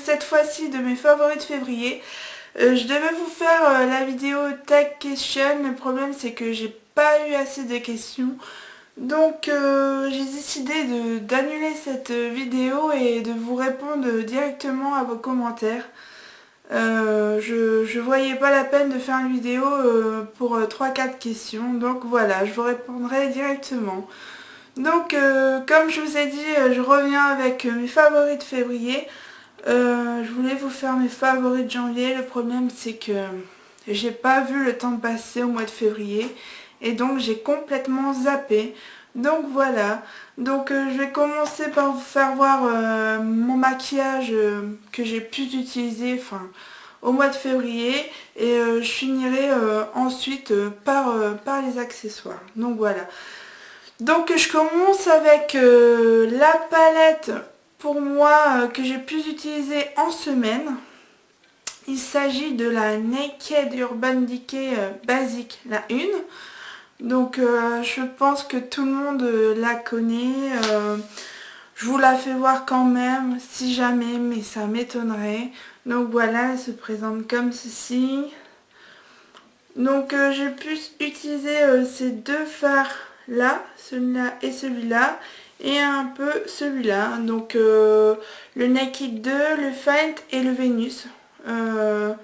cette fois-ci de mes favoris de février. Je devais vous faire la vidéo Tag Question. Le problème c'est que j'ai pas eu assez de questions. Donc j'ai décidé d'annuler cette vidéo et de vous répondre directement à vos commentaires. Je voyais pas la peine de faire une vidéo pour 3-4 questions. Donc voilà, je vous répondrai directement. Donc comme je vous ai dit, je reviens avec mes favoris de février. Je voulais vous faire mes favoris de janvier. Le problème c'est que j'ai pas vu le temps passer au mois de février et donc j'ai complètement zappé. Donc voilà, donc je vais commencer par vous faire voir mon maquillage que j'ai pu utiliser au mois de février et je finirai ensuite par les accessoires. Donc voilà. Donc je commence avec la palette pour moi que j'ai pu utiliser en semaine. Il s'agit de la Naked Urban Decay Basic, la 1. Donc je pense que tout le monde la connaît. Je vous la fais voir quand même, si jamais, mais ça m'étonnerait. Donc voilà, elle se présente comme ceci. Donc j'ai pu utiliser ces deux fards là, celui-là et celui-là, et un peu celui-là. Donc le Naked 2, le Faint et le Vénus. Le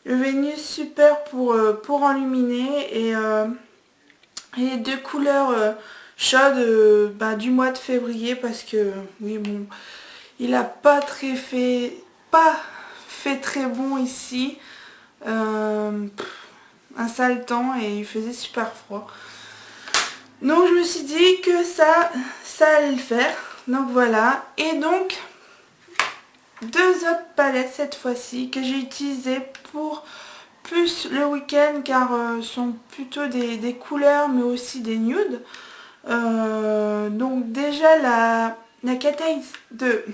Vénus super pour enluminer et les deux couleurs chaudes du mois de février parce que oui bon, il a pas fait très bon ici. Un sale temps et il faisait super froid. Donc je me suis dit que ça allait le faire. Donc voilà. Et donc deux autres palettes cette fois-ci que j'ai utilisées pour plus le week-end car sont plutôt des couleurs mais aussi des nudes. Donc déjà la Cataise de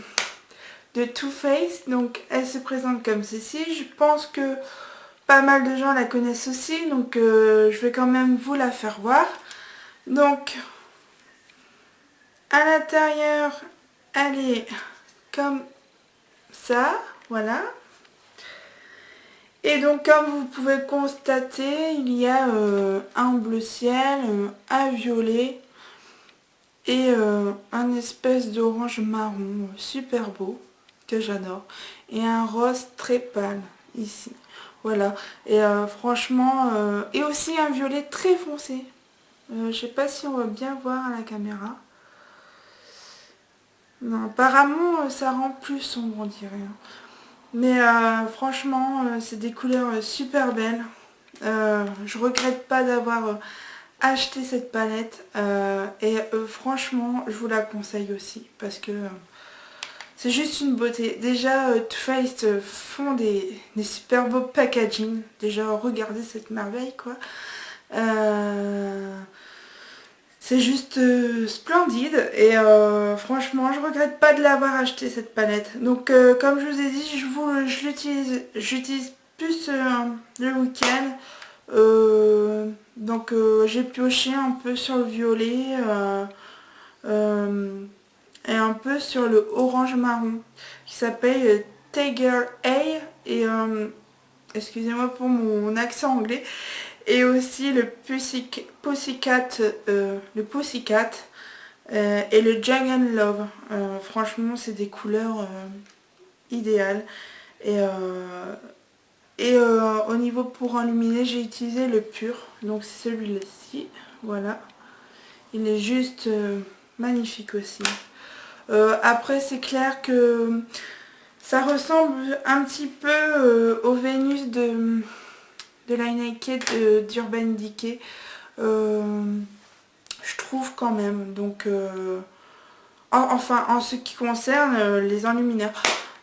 Too Faced, donc elle se présente comme ceci. Je pense que pas mal de gens la connaissent aussi, donc je vais quand même vous la faire voir. Donc à l'intérieur elle est comme ça, voilà. Et donc comme vous pouvez constater, il y a un bleu ciel, un violet et un espèce d'orange marron super beau que j'adore et un rose très pâle ici. Voilà, et franchement, et aussi un violet très foncé. Je sais pas si on va bien voir à la caméra. Non, apparemment ça rend plus sombre on dirait. Mais franchement, c'est des couleurs super belles. Je regrette pas d'avoir acheté cette palette. Et franchement, je vous la conseille aussi. Parce que c'est juste une beauté. Déjà, Too Faced font des super beaux packaging. Déjà, regardez cette merveille, quoi. C'est juste splendide et franchement je regrette pas de l'avoir acheté cette palette. Donc comme je vous ai dit, j'utilise plus le week-end. Donc j'ai pioché un peu sur le violet et un peu sur le orange marron qui s'appelle Tiger A et excusez-moi pour mon accent anglais. Et aussi le Pussycat et le Dragon Love. Franchement, c'est des couleurs idéales. Et au niveau pour enluminer, j'ai utilisé le pur. Donc c'est celui-ci. Voilà. Il est juste magnifique aussi. Après, c'est clair que ça ressemble un petit peu au Vénus de la Naked d'Urban Decay, je trouve quand même. Donc enfin en ce qui concerne les enlumineurs,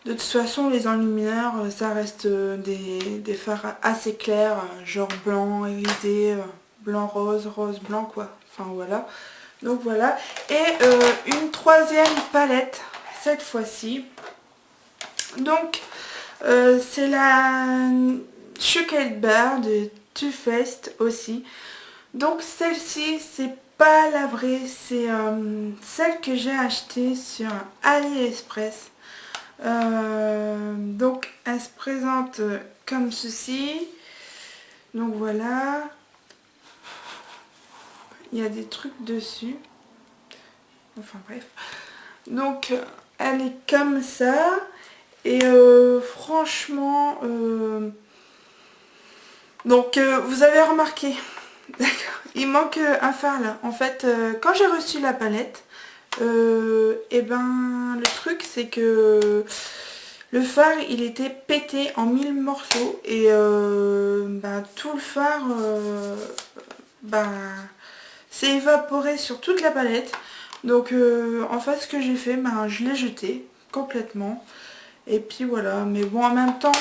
de toute façon les enlumineurs ça reste des fards assez clairs, genre blanc irisé, blanc rose, rose blanc quoi, enfin voilà. Donc voilà, et une troisième palette cette fois-ci. Donc c'est la Chocolate Bar de Too Faced aussi. Donc celle-ci c'est pas la vraie, c'est celle que j'ai achetée sur AliExpress. Donc elle se présente comme ceci. Donc voilà. Il y a des trucs dessus. Enfin bref. Donc elle est comme ça. Et franchement... Donc vous avez remarqué. D'accord. Il manque un phare là. En fait, quand j'ai reçu la palette, et ben le truc c'est que le phare il était pété en 1000 morceaux et ben, tout le phare ben, s'est évaporé sur toute la palette. Donc en fait ce que j'ai fait, ben, je l'ai jeté complètement. Et puis voilà, mais bon en même temps,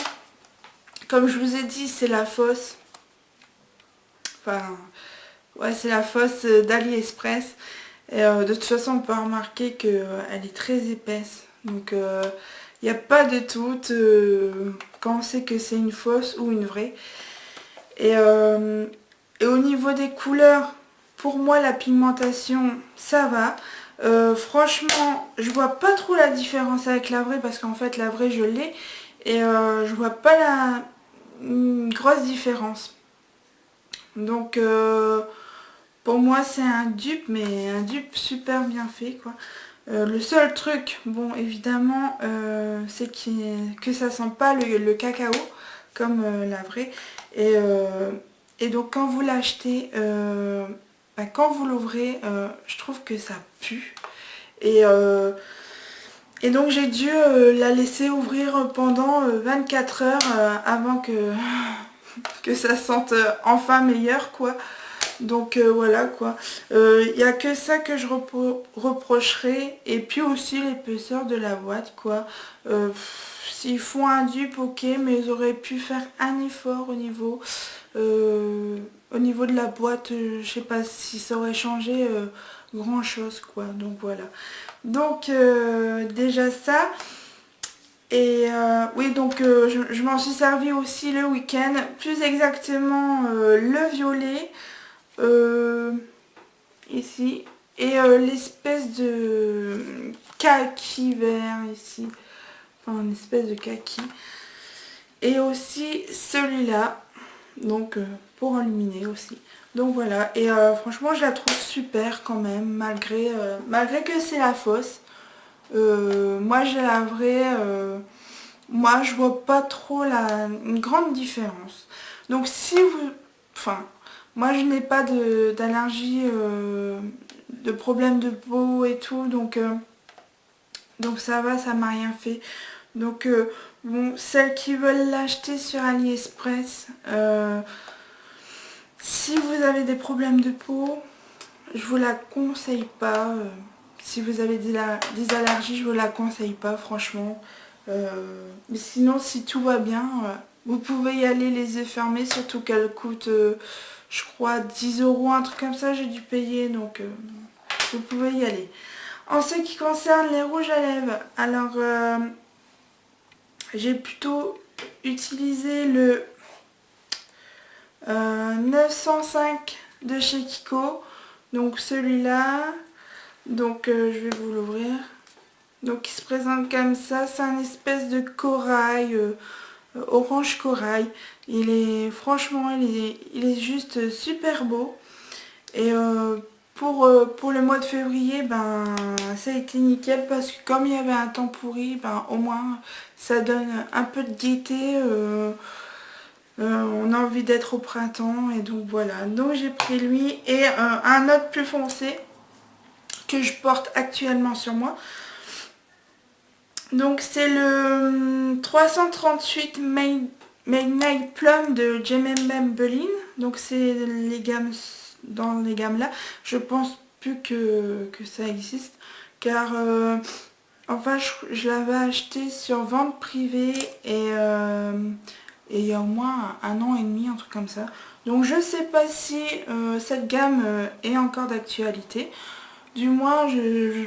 comme je vous ai dit, c'est la fosse. Enfin, ouais, c'est la fosse d'AliExpress. Et de toute façon, on peut remarquer qu'elle est très épaisse. Donc, il n'y a pas de doute quand on sait que c'est une fausse ou une vraie. Et au niveau des couleurs, pour moi, la pigmentation, ça va. Franchement, je vois pas trop la différence avec la vraie parce qu'en fait, la vraie, je l'ai. Et je vois pas une grosse différence. Donc, pour moi, c'est un dupe, mais un dupe super bien fait, quoi. Le seul truc, bon, évidemment, c'est que ça sent pas le cacao, comme la vraie. Et donc, quand vous l'achetez, bah, quand vous l'ouvrez, je trouve que ça pue. Et, euh, et donc, j'ai dû la laisser ouvrir pendant 24 heures avant que ça sente enfin meilleur, quoi. Donc voilà quoi. Il n'y a que ça que je reprocherai. Et puis aussi l'épaisseur de la boîte quoi. S'ils font un dupe, ok, mais ils auraient pu faire un effort au niveau de la boîte. Je sais pas si ça aurait changé grand chose quoi. Donc voilà. Donc déjà ça. Et oui, donc je m'en suis servi aussi le week-end. Plus exactement le violet. Euh, Ici. Et l'espèce de kaki vert ici. Enfin, une espèce de kaki. Et aussi celui-là. Donc, pour illuminer aussi. Donc voilà. Et franchement, je la trouve super quand même. Malgré que c'est la fausse. Moi, j'ai la vraie. Moi, je vois pas trop une grande différence. Donc, si vous... Enfin, moi, je n'ai pas d'allergie, de problème de peau et tout. Donc ça va, ça m'a rien fait. Donc, bon, celles qui veulent l'acheter sur AliExpress, si vous avez des problèmes de peau, je vous la conseille pas. Si vous avez des allergies, je vous la conseille pas, franchement. Mais sinon, si tout va bien, vous pouvez y aller les yeux fermés, surtout qu'elle coûte, je crois, 10 euros, un truc comme ça, j'ai dû payer, donc vous pouvez y aller. En ce qui concerne les rouges à lèvres, alors j'ai plutôt utilisé le 905 de chez Kiko, donc celui-là, donc je vais vous l'ouvrir. Donc il se présente comme ça, c'est un espèce de corail, orange corail. Franchement, il est juste super beau. Et pour le mois de février, ben ça a été nickel parce que comme il y avait un temps pourri, ben au moins ça donne un peu de gaieté. On a envie d'être au printemps et donc voilà. Donc j'ai pris lui et un autre plus foncé que je porte actuellement sur moi. Donc c'est le 338 Midnight Plum de J.M.M. Berlin. Donc c'est les gammes, dans les gammes là. Je pense plus que ça existe. Car enfin je l'avais acheté sur vente privée et il y a au moins un an et demi, un truc comme ça. Donc je sais pas si cette gamme est encore d'actualité. Du moins je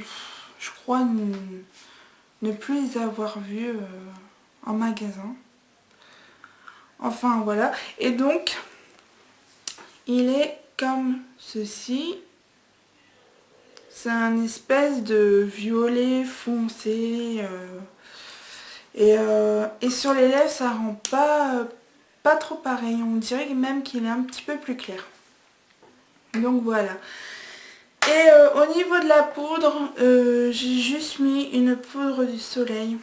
crois ne plus les avoir vus en magasin. Enfin voilà. Et donc, il est comme ceci. C'est un espèce de violet foncé. Et sur les lèvres, ça rend pas trop pareil. On dirait même qu'il est un petit peu plus clair. Donc voilà. Et au niveau de la poudre, j'ai juste mis une poudre du soleil.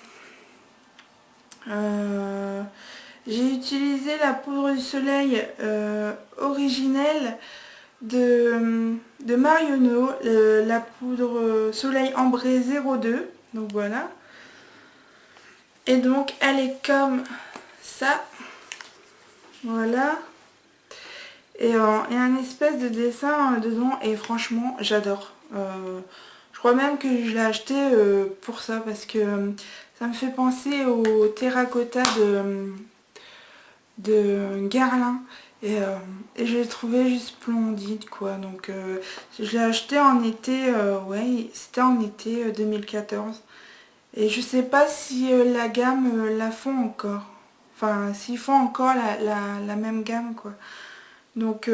J'ai utilisé la poudre du soleil originelle de Marionneau, la poudre soleil ambré 02. Donc voilà. Et donc elle est comme ça. Voilà. Et un espèce de dessin dedans et franchement j'adore. Je crois même que je l'ai acheté pour ça parce que ça me fait penser au terracotta de Guerlain et je l'ai trouvé juste splendide quoi. Donc je l'ai acheté en été, ouais c'était en été 2014 et je sais pas si la gamme la font encore. Enfin s'ils font encore la même gamme quoi. Donc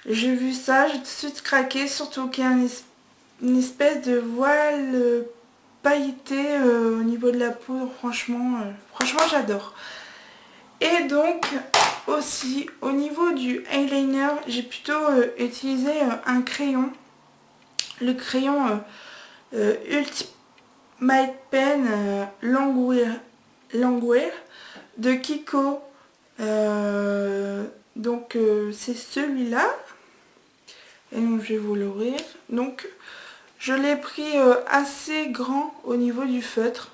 j'ai vu ça, j'ai tout de suite craqué, surtout qu'il y a une espèce de voile pailleté au niveau de la poudre, franchement j'adore. Et donc aussi au niveau du eyeliner, j'ai plutôt utilisé un crayon, le crayon Ultimate Pen Longwear de Kiko. Donc c'est celui-là. Et donc je vais vous l'ouvrir. Donc je l'ai pris assez grand au niveau du feutre.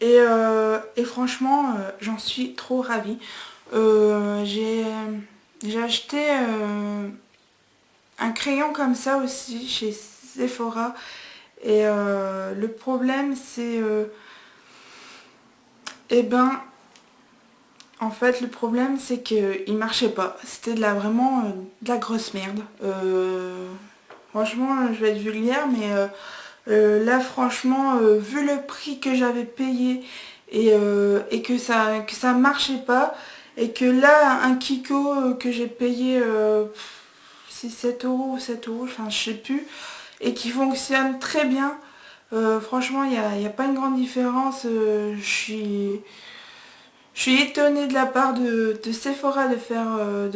Et franchement j'en suis trop ravie. J'ai acheté un crayon comme ça aussi chez Sephora. Et le problème c'est eh ben en fait le problème c'est qu'il marchait pas. C'était vraiment de la grosse merde. Franchement je vais être vulgaire mais là franchement vu le prix que j'avais payé et que ça marchait pas et que là un Kiko que j'ai payé 7 euros ou 7 euros, enfin je sais plus, et qui fonctionne très bien, franchement il n'y a pas une grande différence. Je suis étonnée de la part de Sephora de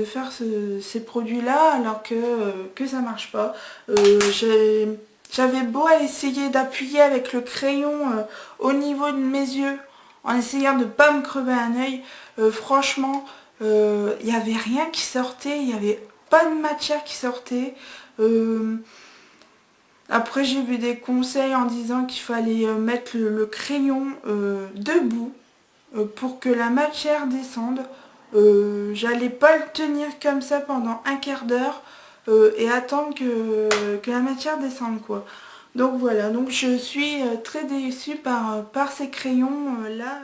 faire ces produits-là alors que ça marche pas. J'avais beau essayer d'appuyer avec le crayon au niveau de mes yeux en essayant de ne pas me crever un œil. Franchement, il n'y avait rien qui sortait, il n'y avait pas de matière qui sortait. Après j'ai vu des conseils en disant qu'il fallait mettre le crayon debout pour que la matière descende. J'allais pas le tenir comme ça pendant un quart d'heure et attendre que la matière descende quoi. Donc voilà, donc je suis très déçue par ces crayons là.